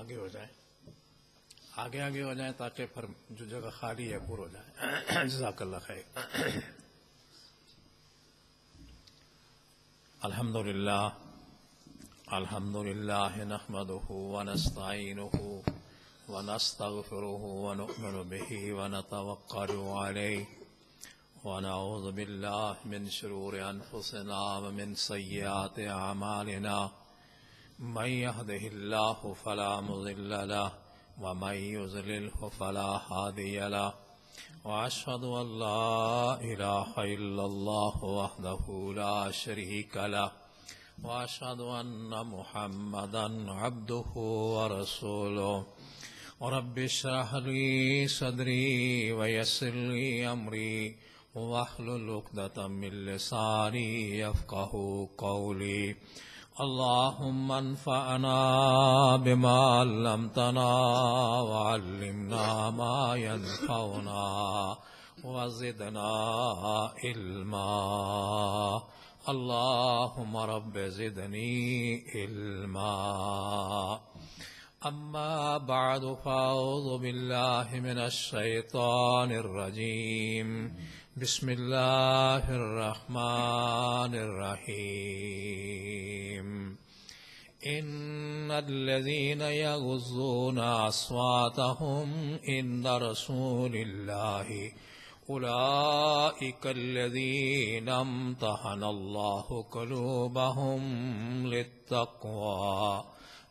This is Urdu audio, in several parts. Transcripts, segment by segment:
آگے ہو جائیں، آگے ہو جائیں تاکہ پھر جو جگہ خالی ہے پور ہو جائے. جزاک اللہ خیر. الحمد للہ نحمده ونستعینه ونستغفره ونؤمن به ونتوکل علیہ ونعوذ باللہ من شرور انفسنا ومن سیئات اعمالنا من يهده الله فلا مضل له ومن يضلله فلا هادي له وأشهد أن لا إله إلا الله وحده لا شريك له وأشهد أن محمدا عبده ورسوله رب اشرح لي صدري ويسر لي أمري واحلل عقدة من لساني يفقهوا قولي اللهم انفعنا بما علمتنا وعلمنا ما ينفعنا وزدنا علما اللهم رب زدني علما. أما بعد فأعوذ بالله من الشيطان الرجيم بسم الله الرحمن الرحيم إن الذين يغضون أصواتهم عند رسول الله أولئك الذين امتحن الله قلوبهم للتقوى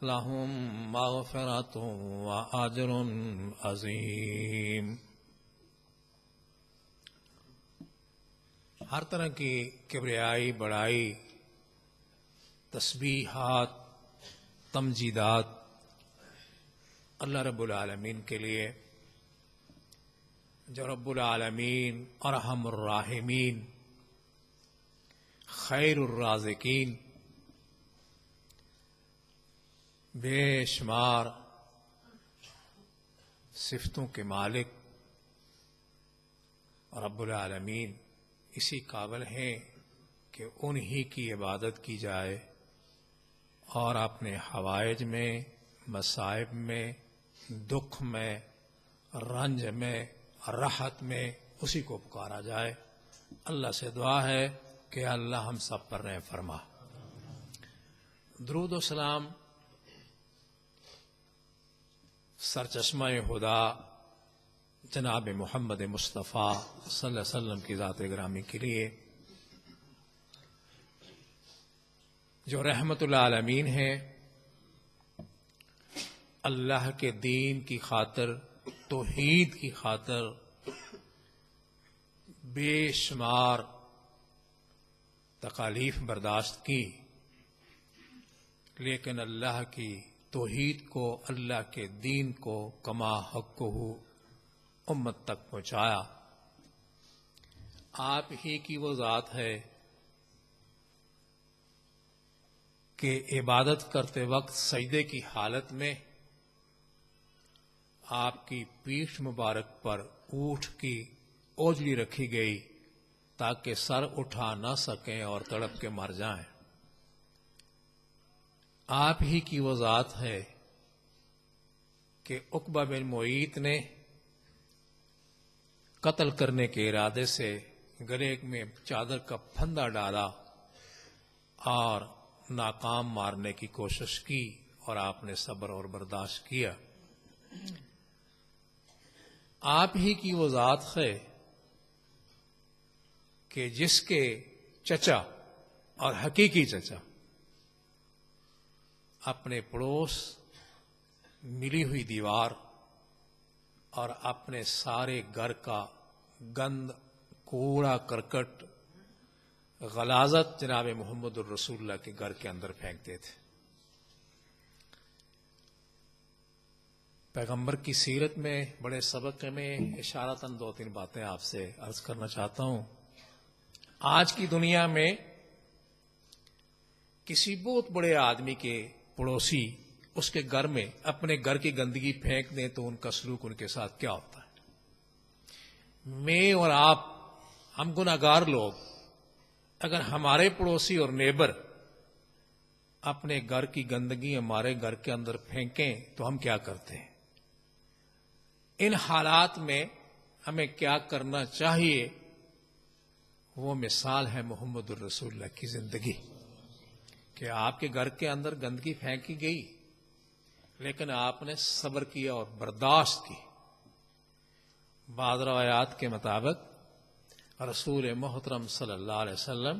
لهم مغفرة وأجر عظيم. ہر طرح کی کبریائی، بڑائی، تسبیحات، تمجیدات اللہ رب العالمین کے لیے، جو رب العالمین ارحم الراحمین خیر الرازقین بے شمار صفتوں کے مالک رب العالمین اسی قابل ہیں کہ انہی کی عبادت کی جائے اور اپنے حوائج میں، مصائب میں، دکھ میں، رنج میں، راحت میں اسی کو پکارا جائے. اللہ سے دعا ہے کہ اللہ ہم سب پر رحم فرما. درود و سلام سرچشمہ ہدا جناب محمد مصطفیٰ صلی اللہ علیہ وسلم کی ذات گرامی کے لیے، جو رحمت العالمین ہے، اللہ کے دین کی خاطر، توحید کی خاطر بے شمار تکالیف برداشت کی، لیکن اللہ کی توحید کو، اللہ کے دین کو کما حقہ امت تک پہنچایا. آپ ہی کی وہ ذات ہے کہ عبادت کرتے وقت سجدے کی حالت میں آپ کی پیٹھ مبارک پر اونٹ کی اوجڑی رکھی گئی تاکہ سر اٹھا نہ سکیں اور تڑپ کے مر جائیں. آپ ہی کی وہ ذات ہے کہ عقبہ بن معیط نے قتل کرنے کے ارادے سے گلے میں چادر کا پھندا ڈالا اور ناکام مارنے کی کوشش کی اور آپ نے صبر اور برداشت کیا. آپ ہی کی وہ ذات ہے کہ جس کے چچا اور حقیقی چچا اپنے پڑوس ملی ہوئی دیوار اور اپنے سارے گھر کا گند، کوڑا کرکٹ، غلاظت جناب محمد الرسول اللہ کے گھر کے اندر پھینکتے تھے. پیغمبر کی سیرت میں بڑے سبق میں اشارتاً 2-3 باتیں آپ سے عرض کرنا چاہتا ہوں. آج کی دنیا میں کسی بہت بڑے آدمی کے پڑوسی اس کے گھر میں اپنے گھر کی گندگی پھینک دیں تو ان کا سلوک ان کے ساتھ کیا ہوتا ہے؟ میں اور آپ، ہم گناہگار لوگ، اگر ہمارے پڑوسی اور نیبر اپنے گھر کی گندگی ہمارے گھر کے اندر پھینکیں تو ہم کیا کرتے ہیں؟ ان حالات میں ہمیں کیا کرنا چاہیے؟ وہ مثال ہے محمد الرسول اللہ کی زندگی، کہ آپ کے گھر کے اندر گندگی پھینکی گئی لیکن آپ نے صبر کیا اور برداشت کی۔ بعض روایات کے مطابق رسول محترم صلی اللہ علیہ وسلم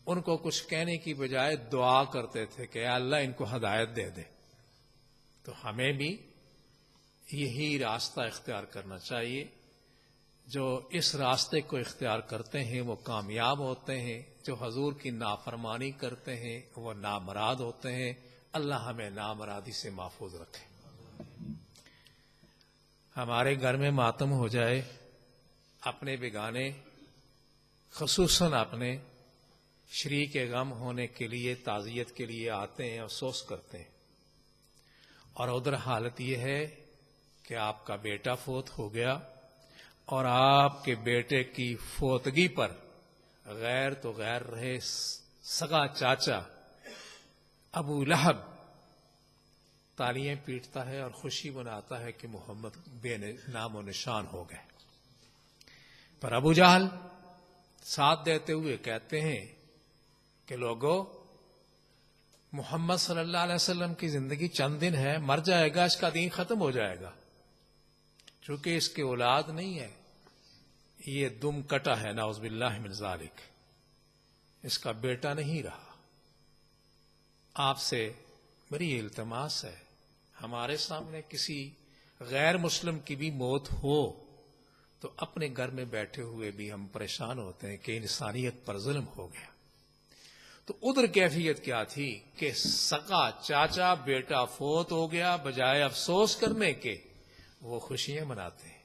ان کو کچھ کہنے کی بجائے دعا کرتے تھے کہ اے اللہ ان کو ہدایت دے دے۔ تو ہمیں بھی یہی راستہ اختیار کرنا چاہیے۔ جو اس راستے کو اختیار کرتے ہیں وہ کامیاب ہوتے ہیں، جو حضور کی نافرمانی کرتے ہیں وہ نامراد ہوتے ہیں۔ اللہ ہمیں نامرادی سے محفوظ رکھے۔ ہمارے گھر میں ماتم ہو جائے، اپنے بیگانے خصوصاً اپنے شریک غم ہونے کے لیے، تعزیت کے لیے آتے ہیں، افسوس کرتے ہیں، اور ادھر حالت یہ ہے کہ آپ کا بیٹا فوت ہو گیا اور آپ کے بیٹے کی فوتگی پر غیر تو غیر رہے سگا چاچا ابو لہب تالیاں پیٹتا ہے اور خوشی مناتا ہے کہ محمد بے نام و نشان ہو گئے، پر ابو جہل ساتھ دیتے ہوئے کہتے ہیں کہ لوگوں، محمد صلی اللہ علیہ وسلم کی زندگی چند دن ہے، مر جائے گا، اس کا دین ختم ہو جائے گا، چونکہ اس کی اولاد نہیں ہے، یہ دم کٹا ہے، نعوذ باللہ من ذالک، اس کا بیٹا نہیں رہا۔ آپ سے میری التماس ہے، ہمارے سامنے کسی غیر مسلم کی بھی موت ہو تو اپنے گھر میں بیٹھے ہوئے بھی ہم پریشان ہوتے ہیں کہ انسانیت پر ظلم ہو گیا۔ تو ادھر کیفیت کیا تھی کہ سگا چاچا بیٹا فوت ہو گیا، بجائے افسوس کرنے کے وہ خوشیاں مناتے ہیں۔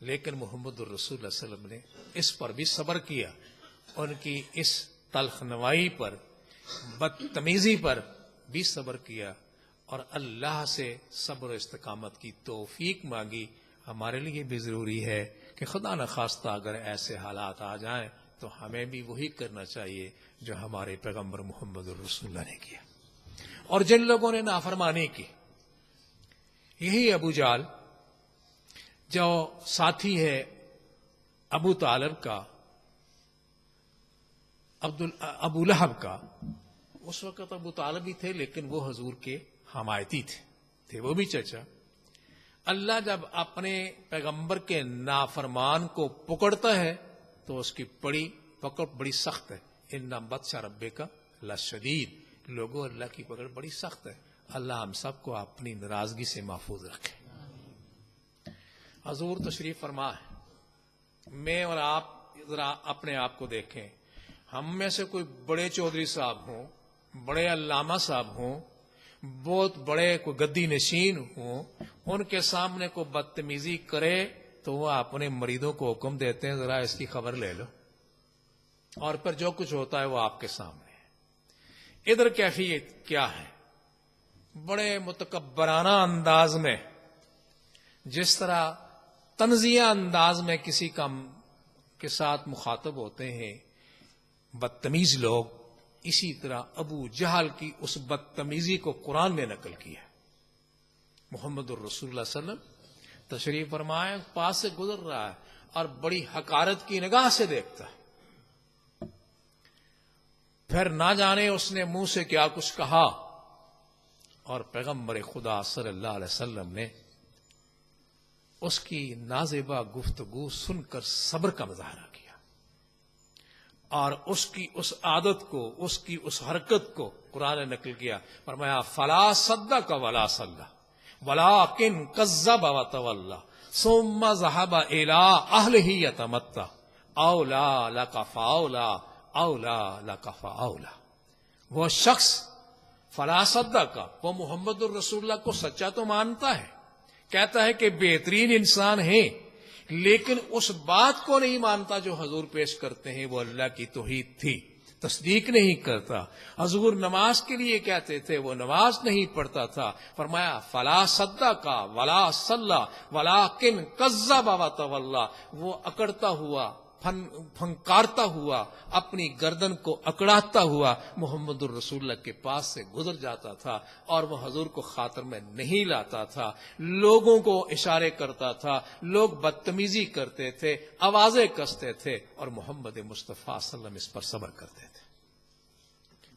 لیکن محمد الرسول اللہ صلی اللہ علیہ وسلم نے اس پر بھی صبر کیا، ان کی اس تلخ نوائی پر، بدتمیزی پر بھی صبر کیا، اور اللہ سے صبر و استقامت کی توفیق مانگی۔ ہمارے لیے بھی ضروری ہے کہ خدا نخواستہ اگر ایسے حالات آ جائیں تو ہمیں بھی وہی کرنا چاہیے جو ہمارے پیغمبر محمد الرسول اللہ نے کیا۔ اور جن لوگوں نے نافرمانی کی، یہی ابو جہل جو ساتھی ہے ابو طالب کا، ابو لہب کا، اس وقت ابو طالب بھی تھے لیکن وہ حضور کے حمایتی تھے وہ بھی چچا۔ اللہ جب اپنے پیغمبر کے نافرمان کو پکڑتا ہے تو اس کی پکڑ بڑی سخت ہے۔ ان بطش ربک لشدید، لوگوں اللہ کی پکڑ بڑی سخت ہے۔ اللہ ہم سب کو اپنی ناراضگی سے محفوظ رکھے۔ حضور تشریف فرما ہے، میں اور آپ ذرا اپنے آپ کو دیکھیں، ہم میں سے کوئی بڑے چودھری صاحب ہوں، بڑے علامہ صاحب ہوں، بہت بڑے کوئی گدی نشین ہوں، ان کے سامنے کو بدتمیزی کرے تو وہ اپنے مریدوں کو حکم دیتے ہیں ذرا اس کی خبر لے لو، اور پھر جو کچھ ہوتا ہے وہ آپ کے سامنے ہے۔ ادھر کیفیت کیا ہے؟ بڑے متکبرانہ انداز میں، جس طرح طنزیہ انداز میں کسی کے ساتھ مخاطب ہوتے ہیں بدتمیز لوگ، اسی طرح ابو جہل کی اس بدتمیزی کو قرآن نے نقل کیا۔ محمد الرسول اللہ صلی اللہ علیہ وسلم تشریف فرمائے، پاس سے گزر رہا ہے اور بڑی حقارت کی نگاہ سے دیکھتا ہے، پھر نہ جانے اس نے منہ سے کیا کچھ کہا، اور پیغمبر خدا صلی اللہ علیہ وسلم نے اس کی نازیبا گفتگو سن کر صبر کا مظاہرہ کیا، اور اس کی اس عادت کو، اس کی اس حرکت کو قرآن نے نقل کیا۔ فرمایا فلا صدق ولا صلی ولکن کذب وتولی ثم ذهب الى اهله يتمتع اولا لك فاولا اولا لك فاولا۔ وہ شخص فلا صدق، وہ محمد الرسول اللہ کو سچا تو مانتا ہے، کہتا ہے کہ بہترین انسان ہیں، لیکن اس بات کو نہیں مانتا جو حضور پیش کرتے ہیں وہ اللہ کی توحید تھی، تصدیق نہیں کرتا۔ حضور نماز کے لیے کہتے تھے، وہ نماز نہیں پڑھتا تھا۔ فرمایا فلا صدق ولا صلی ولکن کذب وتولی، وہ اکڑتا ہوا پھنکارتا ہوا اپنی گردن کو اکڑاتا ہوا محمد الرسول اللہ کے پاس سے گزر جاتا تھا، اور وہ حضور کو خاطر میں نہیں لاتا تھا، لوگوں کو اشارے کرتا تھا، لوگ بدتمیزی کرتے تھے، آوازیں کستے تھے، اور محمد مصطفیٰ صلی اللہ علیہ وسلم اس پر صبر کرتے تھے۔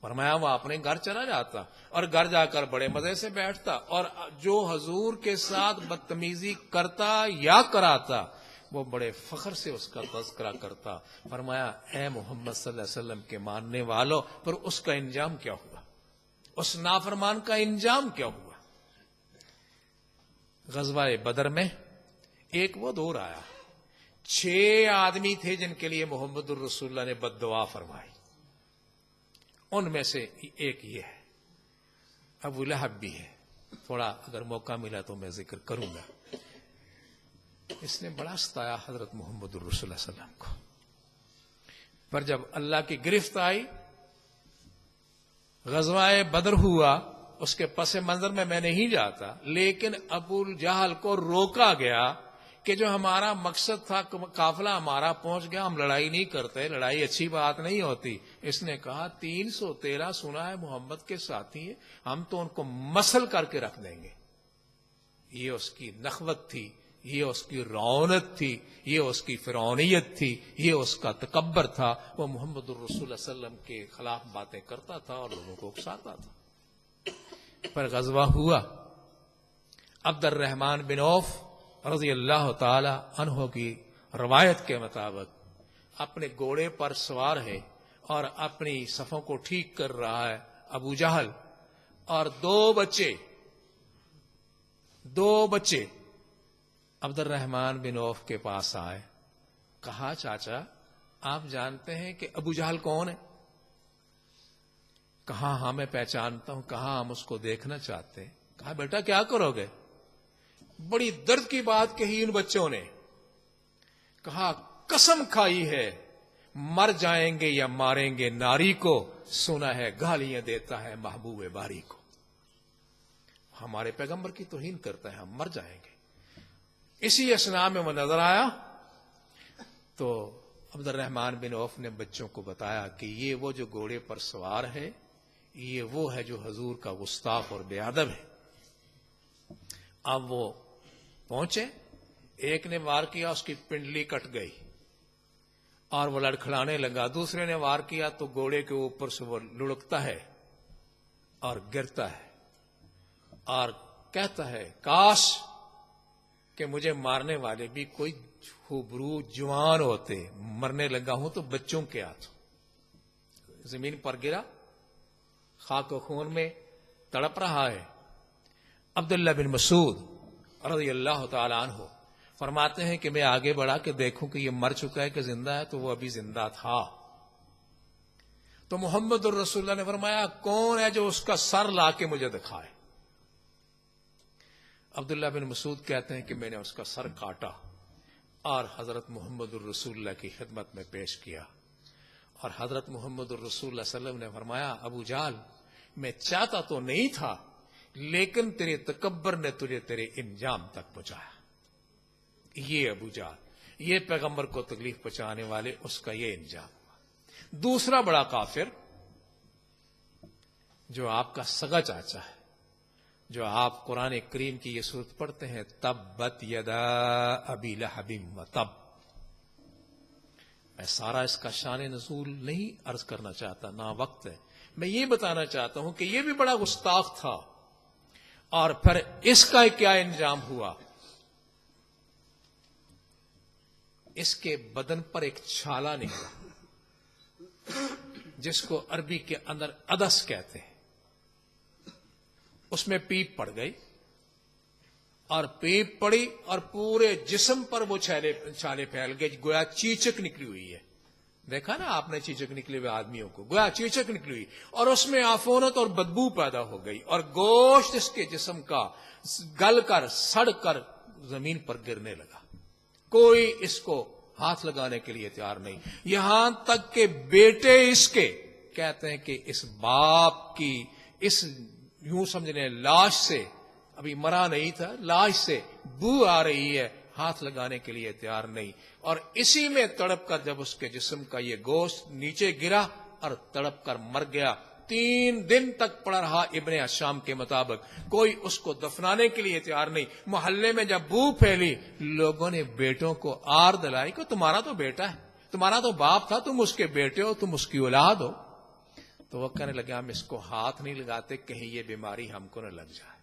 فرمایا وہ اپنے گھر چلا جاتا اور گھر جا کر بڑے مزے سے بیٹھتا، اور جو حضور کے ساتھ بدتمیزی کرتا یا کراتا وہ بڑے فخر سے اس کا تذکرہ کرتا۔ فرمایا اے محمد صلی اللہ علیہ وسلم کے ماننے والوں، پر اس کا انجام کیا ہوا؟ اس نافرمان کا انجام کیا ہوا؟ غزوہ بدر میں ایک وہ دور آیا، 6 آدمی تھے جن کے لیے محمد الرسول اللہ نے بد دعا فرمائی، ان میں سے ایک یہ ہے، ابو لہب بھی ہے، تھوڑا اگر موقع ملا تو میں ذکر کروں گا۔ اس نے بڑا ستایا حضرت محمد الرسول صلی اللہ علیہ وسلم کو، پر جب اللہ کی گرفت آئی، غزوہ بدر ہوا، اس کے پس منظر میں نہیں جاتا، لیکن ابو جہل کو روکا گیا کہ جو ہمارا مقصد تھا، قافلہ ہمارا پہنچ گیا، ہم لڑائی نہیں کرتے، لڑائی اچھی بات نہیں ہوتی۔ اس نے کہا 313 سنا ہے محمد کے ساتھی ہیں، ہم تو ان کو مسل کر کے رکھ دیں گے۔ یہ اس کی نخوت تھی، یہ اس کی رونت تھی، یہ اس کی فرعونیت تھی، یہ اس کا تکبر تھا۔ وہ محمد الرسول صلی اللہ علیہ وسلم کے خلاف باتیں کرتا تھا اور لوگوں کو اکساتا تھا۔ پر غزوہ ہوا، عبد الرحمن بن عوف رضی اللہ تعالی عنہ کی روایت کے مطابق اپنے گھوڑے پر سوار ہے اور اپنی صفوں کو ٹھیک کر رہا ہے۔ ابو جہل اور 2 بچے عبد الرحمن بن عوف کے پاس آئے، کہا چاچا آپ جانتے ہیں کہ ابو جہل کون ہے؟ کہا ہاں میں پہچانتا ہوں۔ کہا ہم اس کو دیکھنا چاہتے ہیں۔ کہا بیٹا کیا کرو گے؟ بڑی درد کی بات کہی ان بچوں نے، کہا قسم کھائی ہے مر جائیں گے یا ماریں گے ناری کو، سنا ہے گالیاں دیتا ہے محبوب باری کو۔ ہمارے پیغمبر کی توہین کرتا ہے، ہم مر جائیں گے۔ اسی اسنا میں وہ نظر آیا تو عبد الرحمن بن عوف نے بچوں کو بتایا کہ یہ وہ جو گھوڑے پر سوار ہے، یہ وہ ہے جو حضور کا گستاخ اور بے ادب ہے۔ اب وہ پہنچے، ایک نے وار کیا، اس کی پنڈلی کٹ گئی اور وہ لڑکھڑانے لگا، دوسرے نے وار کیا تو گھوڑے کے اوپر سے وہ لڑکتا ہے اور گرتا ہے اور کہتا ہے کاش کہ مجھے مارنے والے بھی کوئی خوبرو جوان ہوتے، مرنے لگا ہوں تو بچوں کے ہاتھوں۔ زمین پر گرا، خاک و خون میں تڑپ رہا ہے۔ عبداللہ بن مسعود رضی اللہ تعالی عنہ فرماتے ہیں کہ میں آگے بڑھا کے دیکھوں کہ یہ مر چکا ہے کہ زندہ ہے، تو وہ ابھی زندہ تھا۔ تو محمد الرسول اللہ نے فرمایا کون ہے جو اس کا سر لا کے مجھے دکھائے؟ عبداللہ بن مسعود کہتے ہیں کہ میں نے اس کا سر کاٹا اور حضرت محمد الرسول اللہ کی خدمت میں پیش کیا، اور حضرت محمد الرسول اللہ صلی اللہ علیہ وسلم نے فرمایا ابو جہل میں چاہتا تو نہیں تھا، لیکن تیرے تکبر نے تجھے تیرے انجام تک پہنچایا۔ یہ ابو جہل، یہ پیغمبر کو تکلیف پہنچانے والے، اس کا یہ انجام ہوا۔ دوسرا بڑا کافر جو آپ کا سگا چاچا ہے، جو آپ قرآن کریم کی یہ سورت پڑھتے ہیں تبت یدا ابی لہب وتب۔ میں سارا اس کا شان نزول نہیں عرض کرنا چاہتا، نہ وقت ہے۔ میں یہ بتانا چاہتا ہوں کہ یہ بھی بڑا گستاخ تھا، اور پھر اس کا کیا انجام ہوا؟ اس کے بدن پر ایک چھالا نکلا جس کو عربی کے اندر عدس کہتے ہیں، اس میں پیپ پڑ گئی، اور پیپ پڑی اور پورے جسم پر وہ چھالے پھیل گئے، گویا چیچک نکلی ہوئی ہے۔ دیکھا نا آپ نے چیچک نکلے ہوئے آدمیوں کو، گویا چیچک نکلی ہوئی، اور اس میں عفونت اور بدبو پیدا ہو گئی، اور گوشت اس کے جسم کا گل کر سڑ کر زمین پر گرنے لگا۔ کوئی اس کو ہاتھ لگانے کے لیے تیار نہیں، یہاں تک کہ بیٹے اس کے کہتے ہیں کہ اس باپ کی اس یوں سمجھنے لاش سے، ابھی مرا نہیں تھا، لاش سے بو آ رہی ہے، ہاتھ لگانے کے لیے تیار نہیں، اور اسی میں تڑپ کر جب اس کے جسم کا یہ گوشت نیچے گرا اور تڑپ کر مر گیا، 3 دن تک پڑا رہا ابن ہشام کے مطابق، کوئی اس کو دفنانے کے لیے تیار نہیں۔ محلے میں جب بو پھیلی، لوگوں نے بیٹوں کو آر دلائی کہ تمہارا تو بیٹا ہے، تمہارا تو باپ تھا، تم اس کے بیٹے ہو، تم اس کی اولاد ہو۔ تو وہ کہنے لگے ہم اس کو ہاتھ نہیں لگاتے، کہیں یہ بیماری ہم کو نہ لگ جائے،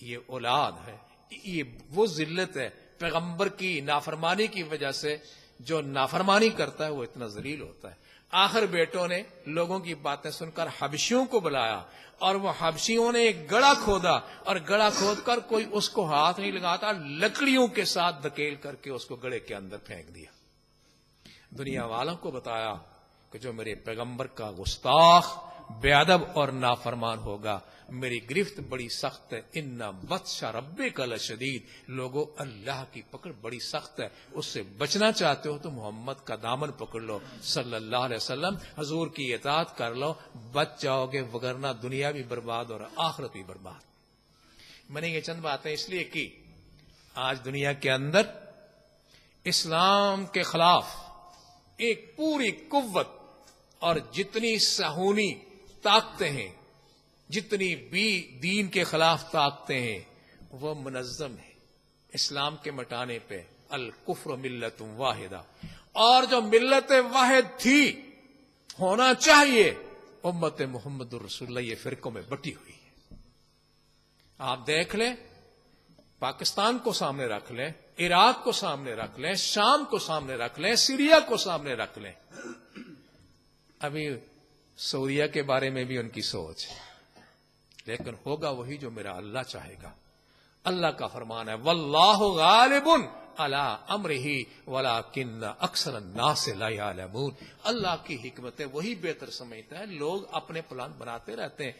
یہ اولاد ہے۔ یہ وہ ذلت ہے پیغمبر کی نافرمانی کی وجہ سے، جو نافرمانی کرتا ہے وہ اتنا ذلیل ہوتا ہے۔ آخر بیٹوں نے لوگوں کی باتیں سن کر حبشیوں کو بلایا، اور وہ حبشیوں نے ایک گڑھا کھودا، اور گڑھا کھود کر کوئی اس کو ہاتھ نہیں لگاتا، لکڑیوں کے ساتھ دھکیل کر کے اس کو گڑھے کے اندر پھینک دیا۔ دنیا والوں کو بتایا کہ جو میرے پیغمبر کا گستاخ، بے ادب اور نافرمان ہوگا، میری گرفت بڑی سخت ہے۔ ان بطش ربک لشدید، لوگو اللہ کی پکڑ بڑی سخت ہے، اس سے بچنا چاہتے ہو تو محمد کا دامن پکڑ لو صلی اللہ علیہ وسلم، حضور کی اطاعت کر لو، بچ جاؤ گے، وگرنہ دنیا بھی برباد اور آخرت بھی برباد۔ میں نے یہ چند باتیں اس لیے کی، آج دنیا کے اندر اسلام کے خلاف ایک پوری قوت اور جتنی صہیونی طاقتیں ہیں، جتنی بھی دین کے خلاف طاقتیں ہیں، وہ منظم ہے اسلام کے مٹانے پہ۔ الکفر ملت واحدہ، اور جو ملت واحد تھی، ہونا چاہیے، امت محمد الرسول اللہ یہ فرقوں میں بٹی ہوئی ہے۔ آپ دیکھ لیں، پاکستان کو سامنے رکھ لیں، عراق کو سامنے رکھ لیں، شام کو سامنے رکھ لیں، سیریا کو سامنے رکھ لیں، ابھی سوریہ کے بارے میں بھی ان کی سوچ ہے، لیکن ہوگا وہی جو میرا اللہ چاہے گا۔ اللہ کا فرمان ہے واللہ غالب علی امرہ ولکن اکثر الناس لا یعلمون، اللہ کی حکمت ہے، وہی بہتر سمجھتا ہے، لوگ اپنے پلان بناتے رہتے ہیں،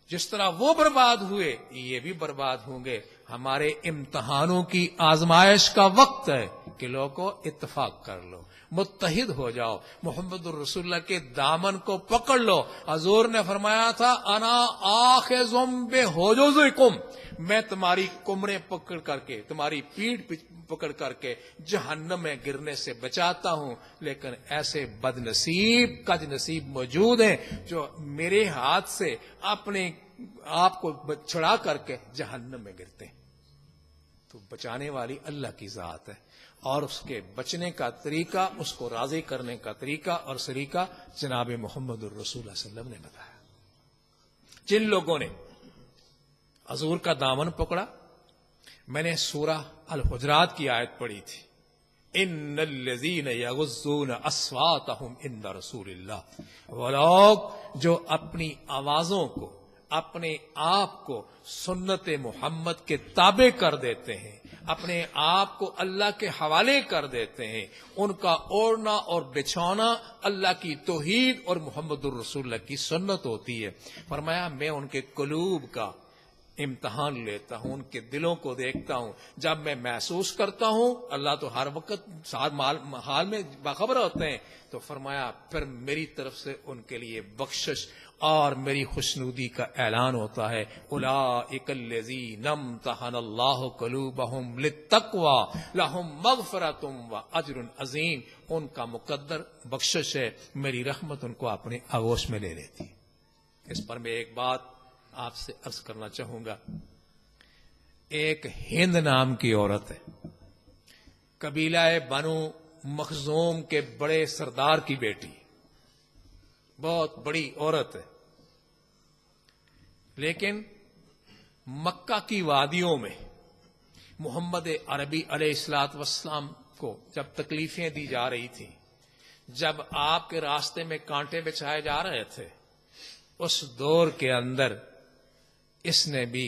جس طرح وہ برباد ہوئے یہ بھی برباد ہوں گے۔ ہمارے امتحانوں کی آزمائش کا وقت ہے کہ لوگوں اتفاق کر لو، متحد ہو جاؤ، محمد الرسول اللہ کے دامن کو پکڑ لو۔ حضور نے فرمایا تھا انا آخذ بحجزکم، میں تمہاری کمریں پکڑ کر کے، تمہاری پیٹھ پکڑ کر کے جہنم میں گرنے سے بچاتا ہوں، لیکن ایسے بد نصیب کج نصیب موجود ہیں جو میرے ہاتھ سے اپنے آپ کو چھڑا کر کے جہنم میں گرتے ہیں۔ تو بچانے والی اللہ کی ذات ہے، اور اس کے بچنے کا طریقہ، اس کو راضی کرنے کا طریقہ اور سلیقہ جناب محمد الرسول اللہ صلی اللہ علیہ وسلم نے بتایا۔ جن لوگوں نے حضور کا دامن پکڑا، میں نے سورہ الحجرات کی آیت پڑھی تھی، ان الذین یغضون اصواتهم عند رسول اللہ، وہ لوگ جو اپنی آوازوں کو، اپنے آپ کو سنت محمد کے تابع کر دیتے ہیں، اپنے آپ کو اللہ کے حوالے کر دیتے ہیں، ان کا اوڑھنا اور بچھونا اللہ کی توحید اور محمد الرسول اللہ کی سنت ہوتی ہے۔ فرمایا میں ان کے قلوب کا امتحان لیتا ہوں، ان کے دلوں کو دیکھتا ہوں، جب میں محسوس کرتا ہوں، اللہ تو ہر وقت حال میں باخبر ہوتے ہیں، تو فرمایا پھر میری طرف سے ان کے لیے بخشش اور میری خوشنودی کا اعلان ہوتا ہے۔ اولئک الذین امتحن اللہ قلوبہم للتقوی لہم مغفرۃ واجر عظیم، ان کا مقدر بخشش ہے، میری رحمت ان کو اپنے آغوش میں لے لیتی۔ اس پر میں ایک بات آپ سے عرض کرنا چاہوں گا۔ ایک ہند نام کی عورت ہے، قبیلہ بنو مخزوم کے بڑے سردار کی بیٹی، بہت بڑی عورت ہے، لیکن مکہ کی وادیوں میں محمد عربی علیہ الصلوۃ والسلام کو جب تکلیفیں دی جا رہی تھیں، جب آپ کے راستے میں کانٹے بچھائے جا رہے تھے، اس دور کے اندر اس نے بھی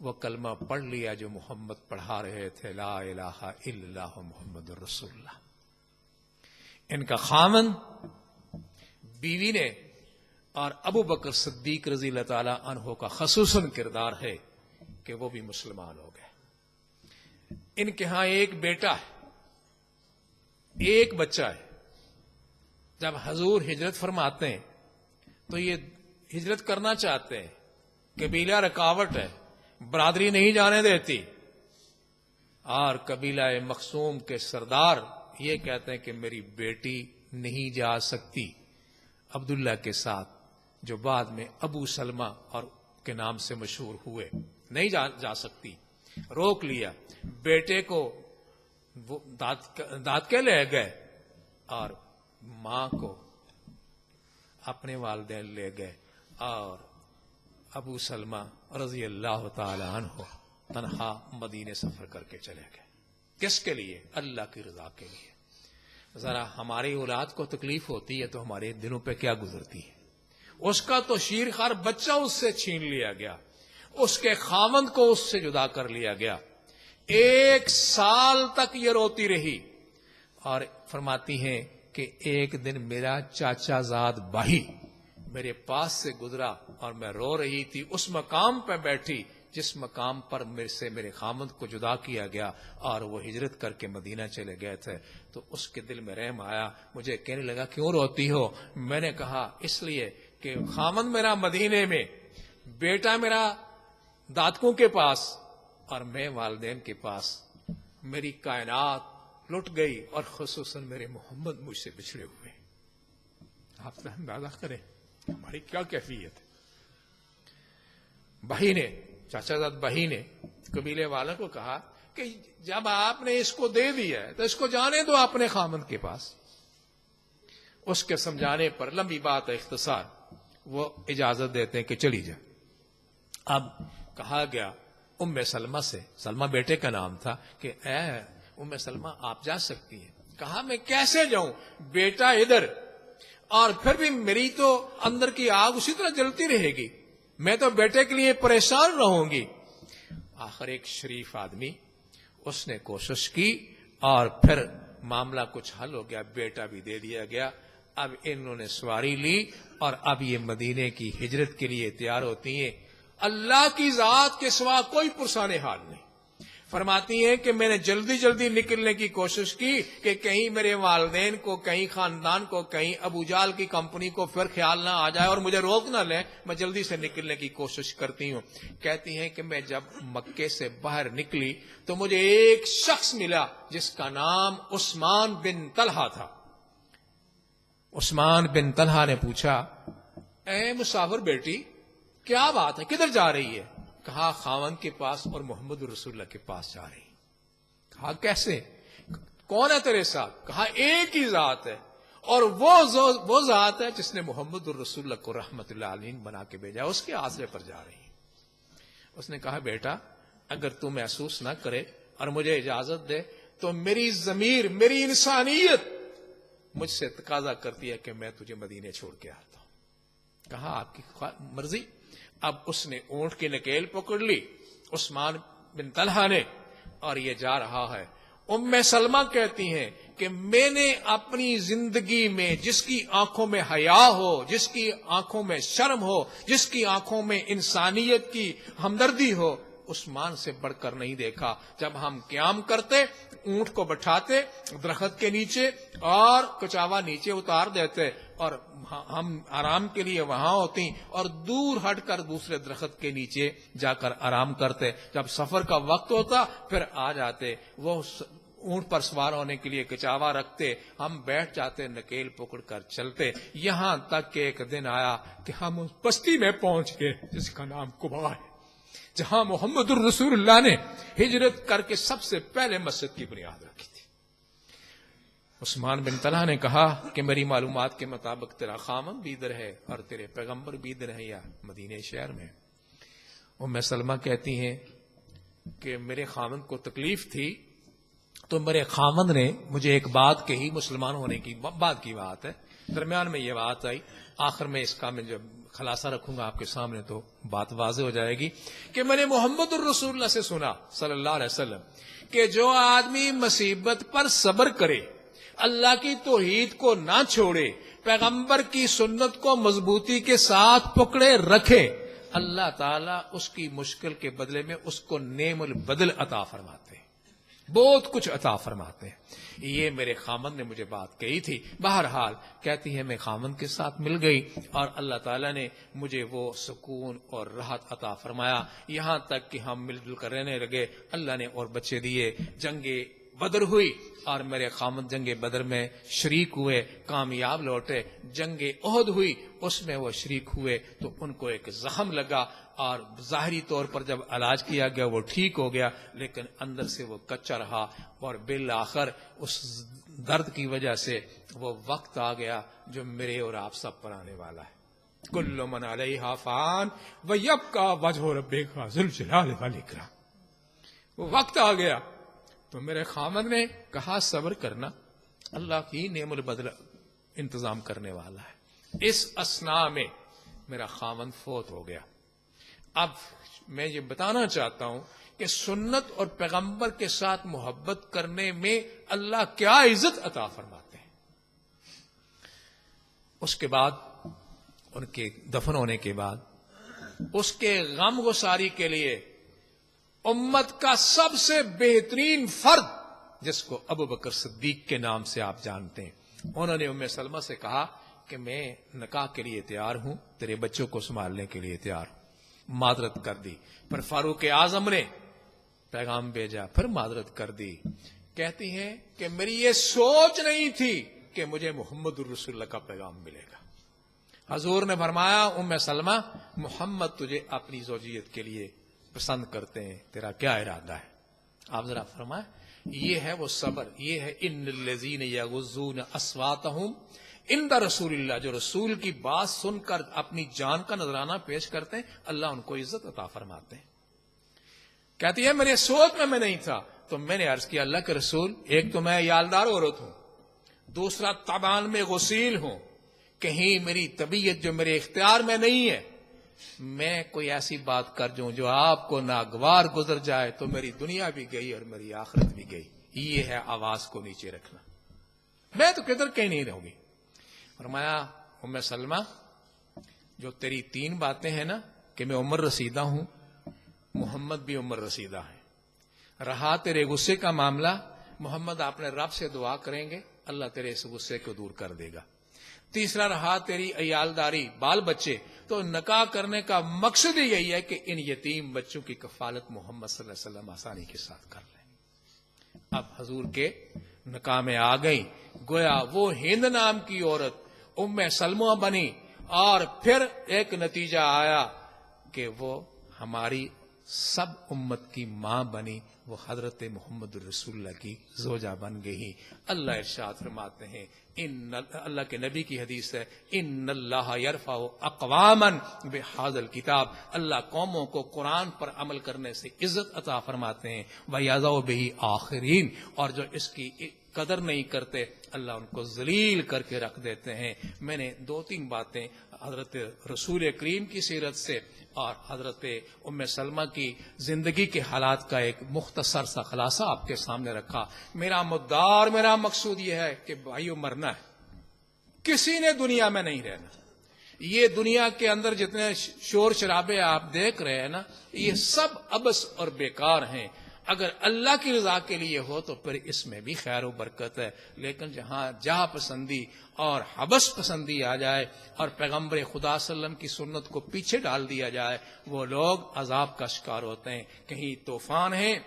وہ کلمہ پڑھ لیا جو محمد پڑھا رہے تھے، لا الہ الا اللہ محمد الرسول اللہ۔ ان کا خامن بیوی نے اور ابو بکر صدیق رضی اللہ تعالی عنہ کا خصوصاً کردار ہے کہ وہ بھی مسلمان ہو گئے۔ ان کے ہاں ایک بیٹا ہے، ایک بچہ ہے۔ جب حضور ہجرت فرماتے ہیں تو یہ ہجرت کرنا چاہتے ہیں، قبیلہ رکاوٹ ہے، برادری نہیں جانے دیتی، اور قبیلہ مخزوم کے سردار یہ کہتے ہیں کہ میری بیٹی نہیں جا سکتی عبداللہ کے ساتھ، جو بعد میں ابو سلمہ اور کے نام سے مشہور ہوئے، نہیں جا سکتی۔ روک لیا، بیٹے کو وہ دانت کے لے گئے اور ماں کو اپنے والدین لے گئے، اور ابو سلمہ رضی اللہ تعالی عنہ تنہا مدینے سفر کر کے چلے گئے۔ کس کے لیے؟ اللہ کی رضا کے لیے۔ ذرا ہماری اولاد کو تکلیف ہوتی ہے تو ہمارے دلوں پہ کیا گزرتی ہے؟ اس کا تو شیرخوار بچہ اس سے چھین لیا گیا، اس کے خاوند کو اس سے جدا کر لیا گیا، 1 سال تک یہ روتی رہی، اور فرماتی ہیں کہ ایک دن میرا چاچا زاد بھائی میرے پاس سے گزرا اور میں رو رہی تھی، اس مقام پہ بیٹھی جس مقام پر میرے سے میرے خامند کو جدا کیا گیا اور وہ ہجرت کر کے مدینہ چلے گئے تھے، تو اس کے دل میں رحم آیا، مجھے کہنے لگا کیوں روتی ہو؟ میں نے کہا اس لیے کہ خامند میرا مدینے میں، بیٹا میرا دادکوں کے پاس اور میں والدین کے پاس، میری کائنات لٹ گئی، اور خصوصاً میرے محمد مجھ سے بچھڑے ہوئے۔ آپ سے اندازہ کریں ہماری کیا کیفیت ہے۔ بھائی نے، چاچا زاد بھائی نے قبیلے والوں کو کہا کہ جب آپ نے اس کو دے دیا ہے تو اس کو جانے دو اپنے خامند کے پاس۔ اس کے سمجھانے پر، لمبی بات ہے اختصار، وہ اجازت دیتے ہیں کہ چلی جا۔ اب کہا گیا ام سلمہ سے، سلمہ بیٹے کا نام تھا، کہ اے ام سلمہ آپ جا سکتی ہیں۔ کہا میں کیسے جاؤں، بیٹا ادھر، اور پھر بھی میری تو اندر کی آگ اسی طرح جلتی رہے گی، میں تو بیٹے کے لیے پریشان رہوں گی۔ آخر ایک شریف آدمی، اس نے کوشش کی اور پھر معاملہ کچھ حل ہو گیا، بیٹا بھی دے دیا گیا۔ اب انہوں نے سواری لی اور اب یہ مدینے کی ہجرت کے لیے تیار ہوتی ہیں۔ اللہ کی ذات کے سوا کوئی پرسان حال نہیں۔ فرماتی ہیں کہ میں نے جلدی جلدی نکلنے کی کوشش کی کہ کہیں میرے والدین کو، کہیں خاندان کو، کہیں ابو جال کی کمپنی کو پھر خیال نہ آ جائے اور مجھے روک نہ لیں، میں جلدی سے نکلنے کی کوشش کرتی ہوں۔ کہتی ہیں کہ میں جب مکے سے باہر نکلی تو مجھے ایک شخص ملا جس کا نام عثمان بن طلحہ تھا۔ عثمان بن طلحہ نے پوچھا، اے مسافر بیٹی کیا بات ہے، کدھر جا رہی ہے؟ کہا خاوند کے پاس اور محمد رسول اللہ کے پاس جا رہی۔ کہا کیسے، کون ہے تیرے ساتھ؟ کہا ایک ہی ذات ہے، اور وہ ذات ہے جس نے محمد الرسول اللہ کو رحمت اللہ علیہ بنا کے بھیجا، اس کے آسرے پر جا رہی۔ اس نے کہا بیٹا اگر تو محسوس نہ کرے اور مجھے اجازت دے تو میری ضمیر، میری انسانیت مجھ سے تقاضا کرتی ہے کہ میں تجھے مدینے چھوڑ کے آتا ہوں۔ کہا آپ کی مرضی۔ اب اس نے اونٹ کی نکیل پکڑ لی عثمان بن طلحہ نے، اور یہ جا رہا ہے۔ ام سلمہ کہتی ہیں کہ میں نے اپنی زندگی میں جس کی آنکھوں میں حیا ہو، جس کی آنکھوں میں شرم ہو، جس کی آنکھوں میں انسانیت کی ہمدردی ہو، عثمان سے بڑھ کر نہیں دیکھا۔ جب ہم قیام کرتے، اونٹ کو بٹھاتے درخت کے نیچے اور کچاوا نیچے اتار دیتے، اور ہم آرام کے لیے وہاں ہوتی، اور دور ہٹ کر دوسرے درخت کے نیچے جا کر آرام کرتے۔ جب سفر کا وقت ہوتا پھر آ جاتے، وہ اونٹ پر سوار ہونے کے لیے کچاوا رکھتے، ہم بیٹھ جاتے، نکیل پکڑ کر چلتے، یہاں تک کہ ایک دن آیا کہ ہم اس بستی میں پہنچ گئے جس کا نام قباء ہے، جہاں محمد الرسول اللہ نے ہجرت کر کے سب سے پہلے مسجد کی بنیاد رکھی تھی۔ عثمان بن طلحہ نے کہا کہ میری معلومات کے مطابق تیرا خامن بھی ادھر ہے اور تیرے پیغمبر بھی ادھر ہے، یا مدینہ شہر میں۔ ام سلمہ کہتی ہیں کہ میرے خامن کو تکلیف تھی تو میرے خامن نے مجھے ایک بات کہی، مسلمان ہونے کی بعد کی بات ہے، درمیان میں یہ بات آئی، آخر میں اس کا میں جب خلاصہ رکھوں گا آپ کے سامنے تو بات واضح ہو جائے گی، کہ میں نے محمد الرسول اللہ سے سنا صلی اللہ علیہ وسلم کہ جو آدمی مصیبت پر صبر کرے، اللہ کی توحید کو نہ چھوڑے، پیغمبر کی سنت کو مضبوطی کے ساتھ پکڑے رکھے، اللہ تعالیٰ اس کی مشکل کے بدلے میں اس کو نعم البدل عطا فرماتے ہیں۔ بہت کچھ عطا فرماتے ہیں. یہ میرے خامند نے مجھے بات کہی تھی. بہرحال کہتی ہے میں خامند کے ساتھ مل گئی اور اللہ تعالیٰ نے مجھے وہ سکون اور راحت عطا فرمایا, یہاں تک کہ ہم مل جل کر رہنے لگے. اللہ نے اور بچے دیے. جنگ بدر ہوئی اور میرے خامند جنگ بدر میں شریک ہوئے, کامیاب لوٹے. جنگ احد ہوئی, اس میں وہ شریک ہوئے تو ان کو ایک زخم لگا اور ظاہری طور پر جب علاج کیا گیا وہ ٹھیک ہو گیا, لیکن اندر سے وہ کچا رہا اور بالآخر اس درد کی وجہ سے وہ وقت آ گیا جو میرے اور آپ سب پر آنے والا ہے. کل من علیہا فان ویبقی وجہ ربک ذو الجلال والاکرام. وہ وقت آ گیا تو میرے خامد نے کہا صبر کرنا, اللہ کی نعم البدل انتظام کرنے والا ہے. اس اثناء میں میرا خامد فوت ہو گیا. اب میں یہ بتانا چاہتا ہوں کہ سنت اور پیغمبر کے ساتھ محبت کرنے میں اللہ کیا عزت عطا فرماتے ہیں. اس کے بعد ان کے دفن ہونے کے بعد اس کے غم گساری کے لیے امت کا سب سے بہترین فرد, جس کو ابو بکر صدیق کے نام سے آپ جانتے ہیں, انہوں نے ام سلمہ سے کہا کہ میں نکاح کے لیے تیار ہوں, تیرے بچوں کو سنبھالنے کے لیے تیار ہوں. معذرت کر دی. پر فاروق اعظم نے پیغام بھیجا, پھر معذرت کر دی. کہتی ہیں کہ میری یہ سوچ نہیں تھی کہ مجھے محمد الرسول اللہ کا پیغام ملے گا. حضور نے فرمایا ام سلمہ محمد تجھے اپنی زوجیت کے لیے پسند کرتے ہیں, تیرا کیا ارادہ ہے؟ آپ ذرا فرمائیں. یہ ہے وہ صبر, یہ ہے ان الذین یغضون اصواتہم عند رسول اللہ, جو رسول کی بات سن کر اپنی جان کا نذرانہ پیش کرتے ہیں, اللہ ان کو عزت عطا فرماتے ہیں. کہتی ہے میرے سوچ میں نہیں تھا. تو میں نے عرض کیا اللہ کے رسول, ایک تو میں یالدار عورت ہوں, دوسرا تابان میں غسیل ہوں, کہیں میری طبیعت جو میرے اختیار میں نہیں ہے, میں کوئی ایسی بات کر جوں جو آپ کو ناگوار گزر جائے تو میری دنیا بھی گئی اور میری آخرت بھی گئی. یہ ہے آواز کو نیچے رکھنا. میں تو کدھر کہیں نہیں رہوں گی. فرمایا ام سلمہ جو تیری 3 باتیں ہیں نا, کہ میں عمر رسیدہ ہوں, محمد بھی عمر رسیدہ ہے, رہا تیرے غصے کا معاملہ, محمد اپنے رب سے دعا کریں گے, اللہ تیرے اس غصے کو دور کر دے گا. تیسرا رہا تیری عیالداری, بال بچے, تو نکاح کرنے کا مقصد ہی یہی ہے کہ ان یتیم بچوں کی کفالت محمد صلی اللہ علیہ وسلم آسانی کے ساتھ کر لیں. اب حضور کے نکاح میں آ گئی, گویا وہ ہند نام کی عورت ام سلمہ بنی, اور پھر ایک نتیجہ آیا کہ وہ ہماری سب امت کی ماں بنی, وہ حضرت محمد الرسول اللہ کی زوجہ بن گئی. اللہ ارشاد فرماتے ہیں, اللہ کے نبی کی حدیث ہے, ان اللہ یرفع اقواما بہذا الکتاب, اللہ قوموں کو قرآن پر عمل کرنے سے عزت عطا فرماتے ہیں, ویضع بہ آخرین, اور جو اس کی قدر نہیں کرتے اللہ ان کو ذلیل کر کے رکھ دیتے ہیں. میں نے 2-3 باتیں حضرت رسول کریم کی سیرت سے اور حضرت ام سلمہ کی زندگی کے حالات کا ایک مختصر سا خلاصہ آپ کے سامنے رکھا. میرا مدعا, میرا مقصود یہ ہے کہ بھائیو مرنا ہے, کسی نے دنیا میں نہیں رہنا. یہ دنیا کے اندر جتنے شور شرابے آپ دیکھ رہے ہیں نا, یہ سب عبث اور بیکار ہیں. اگر اللہ کی رضا کے لیے ہو تو پھر اس میں بھی خیر و برکت ہے, لیکن جہاں جہاں پسندی اور حبس پسندی آ جائے اور پیغمبر خدا صلی اللہ علیہ وسلم کی سنت کو پیچھے ڈال دیا جائے, وہ لوگ عذاب کا شکار ہوتے ہیں. کہیں طوفان ہیں,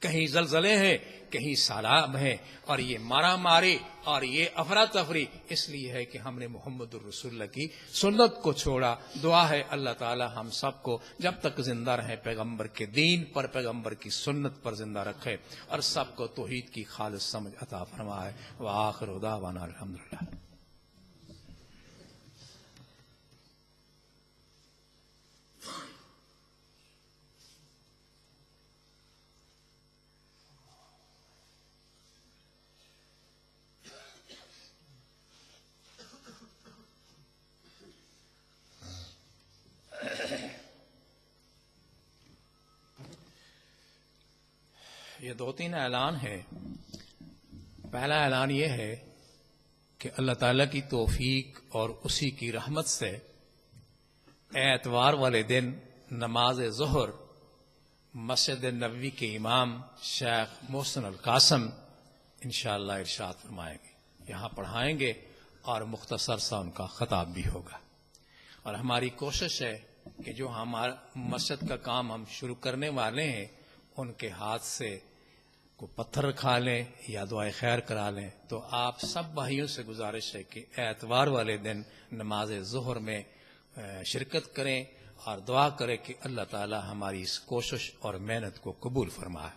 کہیں زلزلے ہیں, کہیں سیلاب ہیں, اور یہ مارا ماری اور یہ افراتفری اس لیے ہے کہ ہم نے محمد الرسول اللہ کی سنت کو چھوڑا. دعا ہے اللہ تعالی ہم سب کو جب تک زندہ رہیں پیغمبر کے دین پر, پیغمبر کی سنت پر زندہ رکھے, اور سب کو توحید کی خالص سمجھ عطا فرمائے. وآخر دعوانا الحمدللہ. یہ 2-3 اعلان ہے. پہلا اعلان یہ ہے کہ اللہ تعالیٰ کی توفیق اور اسی کی رحمت سے اتوار والے دن نماز ظہر مسجد نبوی کے امام شیخ محسن القاسم انشاءاللہ ارشاد فرمائیں گے، یہاں پڑھائیں گے اور مختصر سا ان کا خطاب بھی ہوگا۔ اور ہماری کوشش ہے کہ جو ہمارا مسجد کا کام ہم شروع کرنے والے ہیں ان کے ہاتھ سے کوئی پتھر رکھا لیں یا دعائے خیر کرا لیں۔ تو آپ سب بھائیوں سے گزارش ہے کہ اتوار والے دن نماز ظہر میں شرکت کریں اور دعا کریں کہ اللہ تعالی ہماری اس کوشش اور محنت کو قبول فرمائے۔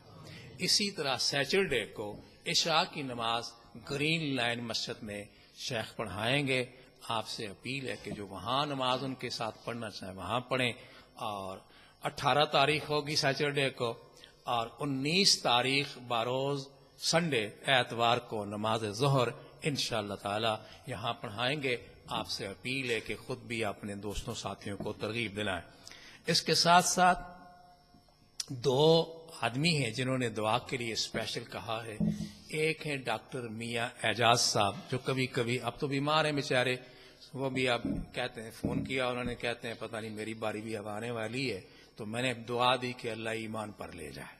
اسی طرح سیچرڈے کو عشاء کی نماز گرین لائن مسجد میں شیخ پڑھائیں گے۔ آپ سے اپیل ہے کہ جو وہاں نماز ان کے ساتھ پڑھنا چاہیں وہاں پڑھیں۔ اور 18 تاریخ ہوگی سیچرڈے کو اور 19 تاریخ باروز سنڈے اتوار کو نماز ظہر انشاءاللہ تعالی یہاں پڑھائیں گے۔ آپ سے اپیل ہے کہ خود بھی اپنے دوستوں ساتھیوں کو ترغیب دلائیں۔ اس کے ساتھ ساتھ 2 آدمی ہیں جنہوں نے دعا کے لیے اسپیشل کہا ہے۔ ایک ہیں ڈاکٹر میاں اعجاز صاحب جو کبھی کبھی اب تو بیمار ہیں بیچارے، وہ بھی اب کہتے ہیں فون کیا انہوں نے، کہتے ہیں پتہ نہیں میری باری بھی اب آنے والی ہے، تو میں نے دعا دی کہ اللہ ایمان پر لے جائے۔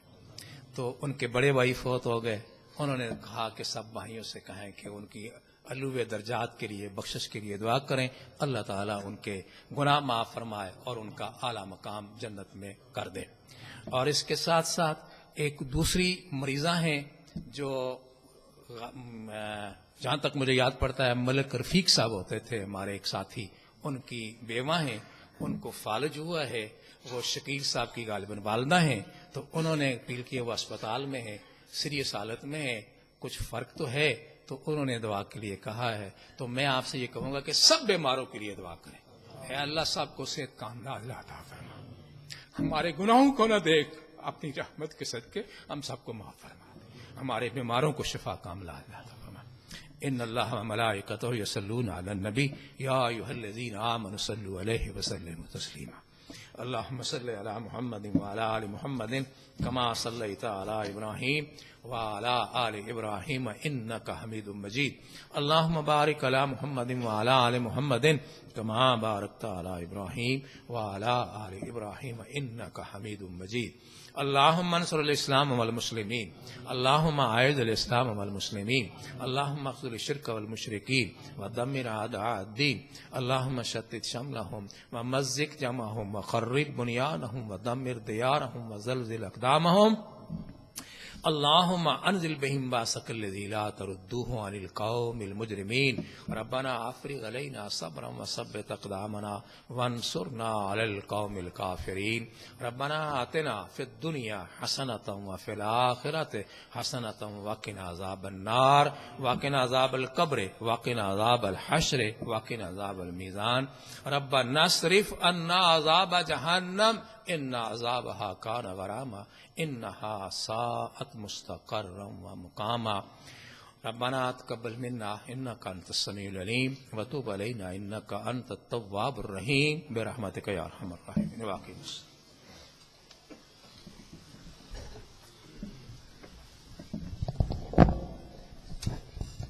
تو ان کے بڑے بھائی فوت ہو گئے، انہوں نے کہا کہ سب بھائیوں سے کہیں کہ ان کی علو درجات کے لیے بخشش کے لیے دعا کریں، اللہ تعالیٰ ان کے گناہ معاف فرمائے اور ان کا اعلیٰ مقام جنت میں کر دے۔ اور اس کے ساتھ ساتھ ایک دوسری مریضہ ہیں جو جہاں تک مجھے یاد پڑتا ہے ملک رفیق صاحب ہوتے تھے ہمارے ایک ساتھی، ان کی بیوہ ہیں، ان کو فالج ہوا ہے، وہ شکیل صاحب کی غالباً والدہ ہیں، تو انہوں نے اپیل کی وہ اسپتال میں ہے، سیریس حالت میں ہے، کچھ فرق تو ہے، تو انہوں نے دعا کے لیے کہا ہے۔ تو میں آپ سے یہ کہوں گا کہ سب بیماروں کے لیے دعا کریں، اے اللہ صاحب کو صحت کاملہ عطا فرما، ہمارے گناہوں کو نہ دیکھ، اپنی رحمت کے صدقے ہم سب کو معاف فرما دے، ہمارے بیماروں کو شفا کاملہ عطا فرما۔ ان اللہ و ملائکتہ یصلون علی النبی یا ایھا الذین آمنوا صلوا علیہ وسلموا تسلیما۔ اللهم صل على محمد وعلى آل محمد كما صليت على إبراهيم وعلى آل إبراهيم إنك حميد مجيد اللهم بارك على محمد وعلى آل محمد كما باركت على إبراهيم وعلى آل إبراهيم إنك حميد مجيد اللهم انصر الإسلام والمسلمين اللهم أعز الإسلام والمسلمين اللهم اخذل الشرك والمشركين ودمر أعداء الدين اللهم شتت شملهم ومزق جمعهم وخرب بنيانهم ودمر ديارهم وزلزل أقدامهم اللهم انزل بهم باسك الذي لا تردوه عن القوم المجرمين ربنا افرغ علينا صبرا وثبت اقدامنا وانصرنا على القوم الكافرين ربنا آتنا في الدنيا حسنة وفي الآخرة حسنة وقنا عذاب النار وقنا عذاب القبر وقنا عذاب الحشر وقنا عذاب الميزان ربنا اصرف عنا عذاب جهنم ان عذابها كان غراما انها ساءت مستقرا ومقاما ربنا تقبل منا انك انت السميع العليم وتب علينا انك انت التواب الرحيم برحمتك يا ارحم الراحمين واقم